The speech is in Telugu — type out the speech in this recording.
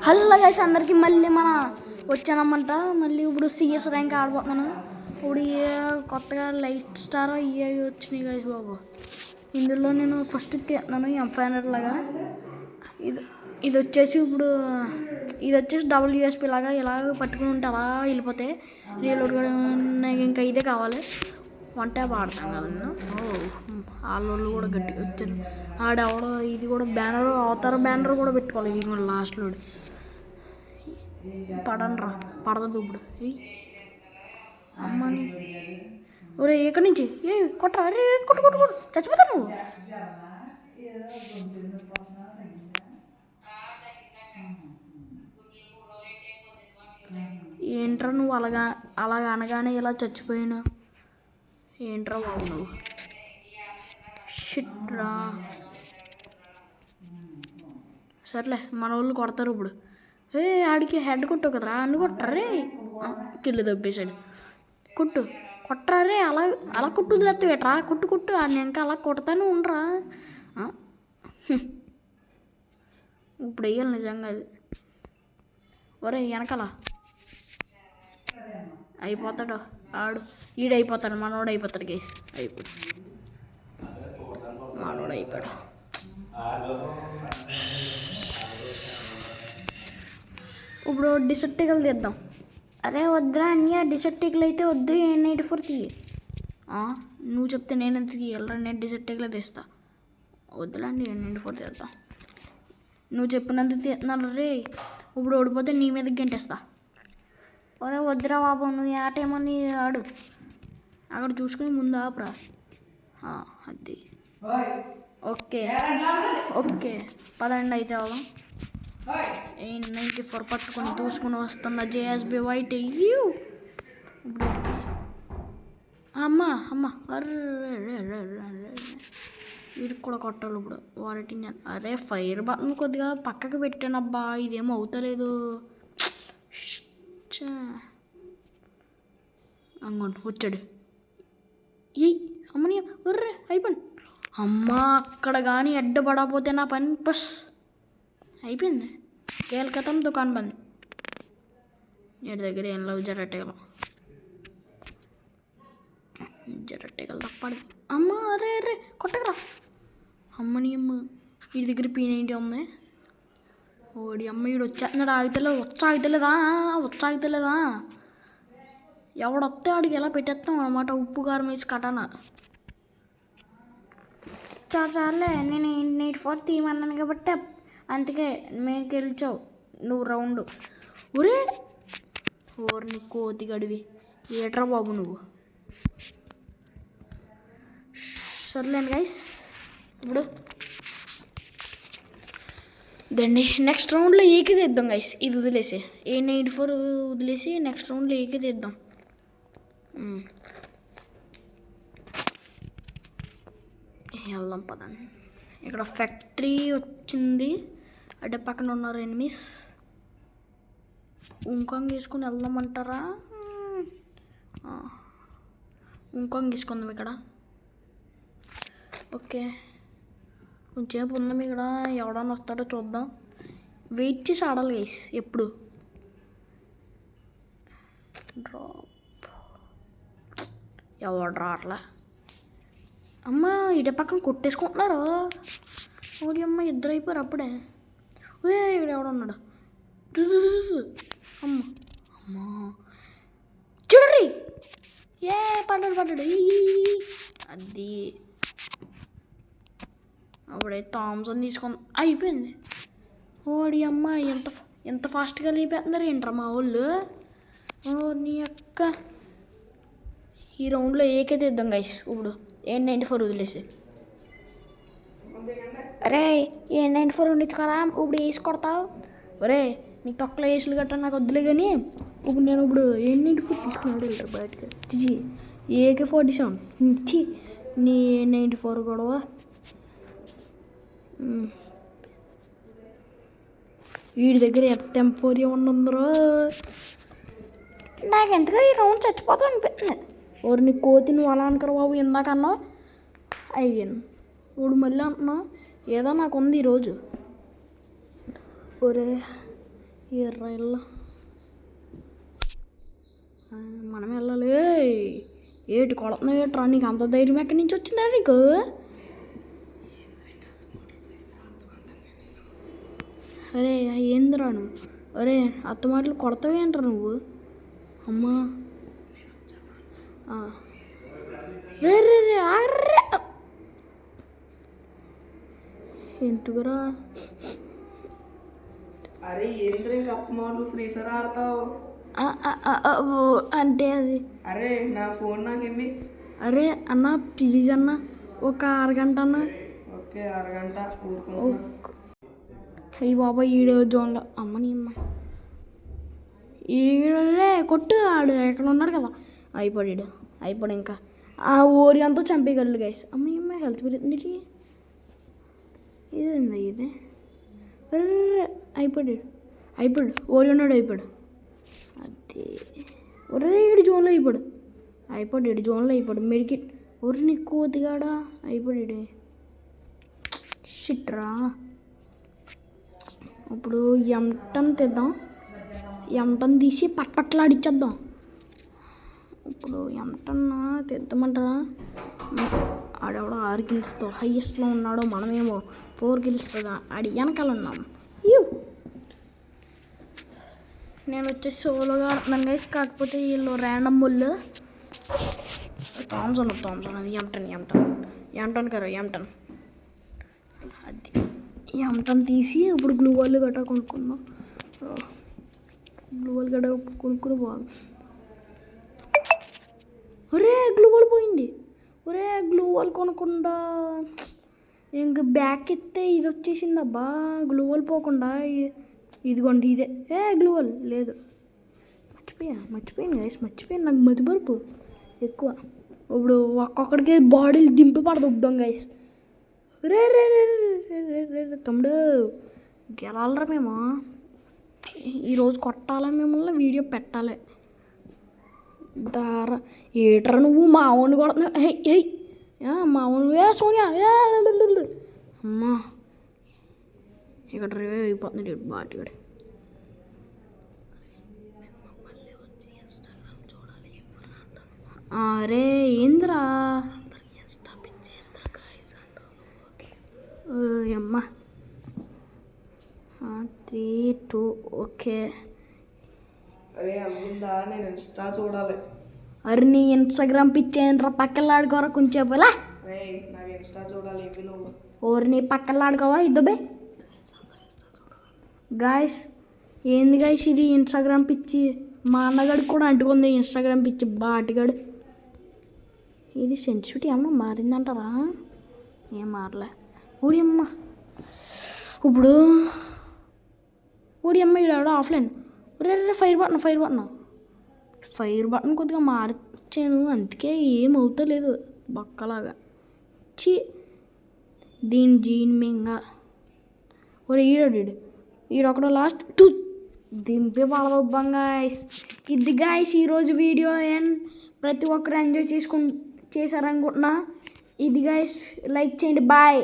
హలో గైస్ అందరికీ మళ్ళీ వచ్చానమాట. మళ్ళీ ఇప్పుడు సిఎస్ ర్యాంక్ ఆడిపోతున్నాను. ఇప్పుడు కొత్తగా లైట్ స్టార్ ఇవి వచ్చినాయి గైస్ బాబు. ఇందులో నేను ఫస్ట్ తీస్తున్నాను M500 లాగా. ఇది వచ్చేసి ఇప్పుడు WSP లాగా ఇలా పట్టుకుని ఉంటే అలా వెళ్ళిపోతాయి. రీలోడ్ కూడా ఇంకా ఇదే కావాలి. వన్ ట్యాప్ ఆడతాను కదా నేను. వాళ్ళు కూడా గట్టిగా వచ్చారు. ఆడెవడో ఇది కూడా బ్యానర్ అవతార బ్యానర్ కూడా పెట్టుకోవాలి. ఇది కూడా లాస్ట్లో పడనరా పడదు ఇప్పుడు. అమ్మని ఒరే ఎక్కడి నుంచి కొట్టరా అరే కొట్టు కొట్టు కొట్టు చచ్చిపోతావు నువ్వు. ఏంట్రా నువ్వు అలాగా అనగానే ఇలా చచ్చిపోయాను ఏంట్రా బాబు నువ్వు. షిట్ రా. సర్లే మన వాళ్ళు కొడతారు ఇప్పుడు. ఆడికి హెడ్ కొట్టావు కదరా అన్ని కొట్టరే. కిల్లు దబ్బేశాడు. కొట్టరా రే. అలా కొట్టు వదిలేస్తావేట్రా. కొట్టు అని ఇంకా అలా కొడతానే ఉండరా. ఇప్పుడు వెయ్యాలి నిజంగా అది. ఒరే వెనకాల అయిపోతాడు ఆడు. ఈడైపోతాడు మనోడు అయిపోతాడు గేస్. మనోడు అయిపోయాడు. ఇప్పుడు డిసెప్టికల్ తీద్దాం. అరే వద్దురా అన్య డిసెప్టికల్ అయితే వద్దు. N84 తీయి. నువ్వు చెప్తే నేను ఎంత తీయాలరా. నేను డిసెప్టికల్ తీస్తా. వద్దులండి N84 తీద్దాం. నువ్వు చెప్పినంత తీస్తున్నాను రే. ఇప్పుడు ఓడిపోతే నీ మీదకి గంటేస్తా. ఒరే వద్దురా బాబు నువ్వు ఏమో నీ ఆడు. అక్కడ చూసుకుని ముందు ఆపరా. అది ఓకే పదండి అయితే అవుదాం. N94 పట్టుకొని దూసుకుని వస్తున్న JSB వైట్. అమ్మా వీడికి కూడా కొట్టాలి ఇప్పుడు. వాడిటింగ్ అరే ఫైర్ బటన్ కొద్దిగా పక్కకి పెట్టానబ్బా. ఇదేమో అవుతలేదు. అంగోండి వచ్చాడు. అమ్మని ఒర్రే అయిపోయింది. అమ్మా అక్కడ కానీ అడ్డపడకపోతే నా పని బస్ అయిపోయింది. కేల్కతం దుకాణం బంద్. వీడి దగ్గర ఏం లేవు. జరట్టగల తప్పడు. అమ్మ అరే కొట్టకరా. అమ్మని అమ్మ వీడి దగ్గర P90 ఉంది. ఓడి అమ్మ వీడు వచ్చేస్తున్నాడు. ఆగుతలేదా ఎవడొస్తే ఆడికి ఎలా పెట్టేస్తాం అన్నమాట. ఉప్పు కారం వేసి కటానా. చాలే నేను N84 తీయమన్నాను కాబట్టి అందుకే మేము గెలిచావు నువ్వు రౌండ్. ఓర్ని కోతి గడివి ఏట్రా బాబు నువ్వు. సర్లేండి గైస్ ఇప్పుడు దండి నెక్స్ట్ రౌండ్లో ఏకే తెద్దాం గైస్. ఇది వదిలేసి N84 వదిలేసి నెక్స్ట్ రౌండ్లో ఏకే తెద్దాం. వెళ్దాం పదండి. ఇక్కడ ఫ్యాక్టరీ వచ్చింది. అంటే పక్కన ఉన్నారు ఎనిమిస్. ఉంకాంగ్ తీసుకుని వెళ్దామంటారా. ఉంకాంగ్ తీసుకుందాం ఇక్కడ. ఓకే కొంచెంసేపు ఉందాం ఇక్కడ. ఎవడన్నా వస్తాడో చూద్దాం. వెయిట్ చేసి ఆడాలి గైస్ ఎప్పుడు. డ్రాప్ ఎవడు రాట్లా. అమ్మ ఇడే పక్కన కొట్టేసుకుంటున్నారు. ఓడి అమ్మ ఇద్దరు అయిపోయారు అప్పుడే. ఇక్కడ ఎవడున్నాడు. అమ్మా చూడరి పడ్డాడు అది. అప్పుడే థామ్సన్ తీసుకొని అయిపోయింది. ఓడి అమ్మ ఎంత ఫాస్ట్గా లేపేస్తున్నారు ఏంట్రా మా వాళ్ళు. నీ యొక్క ఈ రౌండ్లో ఏకైతే ఇద్దాం గైస్. ఇప్పుడు N94 వదిలేసి. అరే N94 ఉండించుకోరా. ఇప్పుడు వేసి కొడతావు. ఒరే నీ తొక్కలో వేసులు గట్రా నాకు వద్దులే కానీ ఇప్పుడు నేను N94 తీసుకున్నాడు వెళ్ళరు బయటకి. AK-47 ఇచ్చి నీ N94 గొడవ. వీడి దగ్గర M4 ఉండరు. నాకు ఎంతగా ఈ రౌండ్ చచ్చిపోతావు అనిపిస్తుంది. ఓరు నీ కోతి నువ్వు అలా అనుకరు బాబు. ఇందాకన్నా అయ్యాను ఇప్పుడు మళ్ళీ అంటున్నా. ఏదో నాకు ఉంది ఈరోజు. ఒరే ఎర్ర మనం వెళ్ళాలి. ఏటి కొడుతున్నావు ఏట్రా? నీకు అంత ధైర్యం ఎక్కడి నుంచి వచ్చిందా నీకు? అరే ఏందిరా నువ్వు? అరే అత్త మాటలు కొడతావు ఏంట్రా నువ్వు? అమ్మా రే రే రే ఆర్రే ఎందుకురా? అరే ఏంద్ర ఇంకా అత్త మాటలు ఫ్రీ ఫైర్ ఆడతావు అంటే అది అరే నా ఫోన్ నాకేమి. అరే అన్న ప్లీజ్ అన్న ఒక అరగంట అన్న. ఓకే అరగంట అయ్యి బాబా ఈడో జోన్లో అమ్మని అమ్మ ఈడే కొట్టు. ఆడు ఎక్కడ ఉన్నాడు కదా అయిపోయాడు. ఇంకా ఆ ఓరి అంతా చంపేయగలడు గైస్. అమ్మ హెల్త్ పెరుగుతుంది. ఇదేందా ఇది? అయిపోయాడు ఓరి ఉన్నాడు. అయిపోయాడు అదే ఒరే ఈడు జోన్లో అయిపోయాడు. మెడికిట్ ఒరి నీ కోతిగాడా అయిపోయాడు. షిట్రా. ఇప్పుడు ఎంటన్ తెద్దాం. ఎంటన్ తీసి పట్పట్లాడిచ్చేద్దాం. ఇప్పుడు ఎంటన్న తెద్దామంటారా? ఆడెవడో 6 కిల్స్తో హైయెస్ట్లో ఉన్నాడో, మనమేమో 4 కిల్స్తో ఆడి వెనకాల ఉన్నాం. నేను వచ్చేసి సోలోగా ఆడుతున్నాను గైస్. కాకపోతే వీళ్ళు ర్యాండమ్ బుల్ థామ్సన్ అది ఎంటన్ అది ఎంటన్ తీసి ఇప్పుడు గ్లూ వాల్ గట్రా కొనుక్కుందాం. కొనుక్కుని బాగా. ఒరే గ్లూ వాల్ పోయింది. ఒరే గ్లూ వాల్ కొనకుండా ఇంక బ్యాక్ ఎత్తే ఇది వచ్చేసింది. అబ్బా గ్లూ వాల్ పోకుండా ఇదిగోండి ఇదే. గ్లూ వాల్ లేదు. మర్చిపోయాను గైస్. నాకు మతిమరుపు ఎక్కువ. ఇప్పుడు ఒక్కొక్కడికి బాడీలు దింపి పడదొద్దాం గైస్. రే రే రే రే తమ్ముడు గెలాలరా మేము. ఈరోజు కొట్టాలా మిమ్మల్ని, వీడియో పెట్టాలి. దారా ఏట్రా నువ్వు మావోని కొడుతున్నావు? మావోను సోనియా అమ్మా ఇక్కడ రివైవ్ అయిపోతుంది బాటిగాడు. అరే ఏంద్రా అమ్మా 3, 2 ఓకే. అరే అమ్మిందా నేను ఇన్స్టా చూడాలి. అరే నీ ఇన్స్టాగ్రామ్ పిచ్చేంట్రా? పక్కలాడుకోరా కొంచెం పోలా. నాకు ఇన్స్టా చూడాలి. ఓరి నీ పక్కలాడుకోవా ఇద్దబే గాయస్. ఏంది గాయస్ ఇది ఇన్స్టాగ్రామ్ పిచ్చి? మా అన్నగాడికి కూడా అంటుకుంది ఇన్స్టాగ్రామ్ పిచ్చి బాటిగాడు. ఇది సెన్సిటివిటీ అమ్మ మారిందంటారా? ఏం మారలే. ఊడి అమ్మ ఇప్పుడు ఈడెవడో ఆఫ్లైన్. రే ఫైర్ బటన్ కొద్దిగా మార్చాను అందుకే ఏమవుతలేదు బక్కలాగా. దీని జీన్ మింగా ఒరే ఈడొకడు లాస్ట్ దింపే పడదొబ్బాం గాయస్. ఇది గాయస్ ఈరోజు వీడియో. అండ్ ప్రతి ఒక్కరు ఎంజాయ్ చేశారనుకుంటున్నా. ఇది గాయస్ లైక్ చేయండి. బాయ్.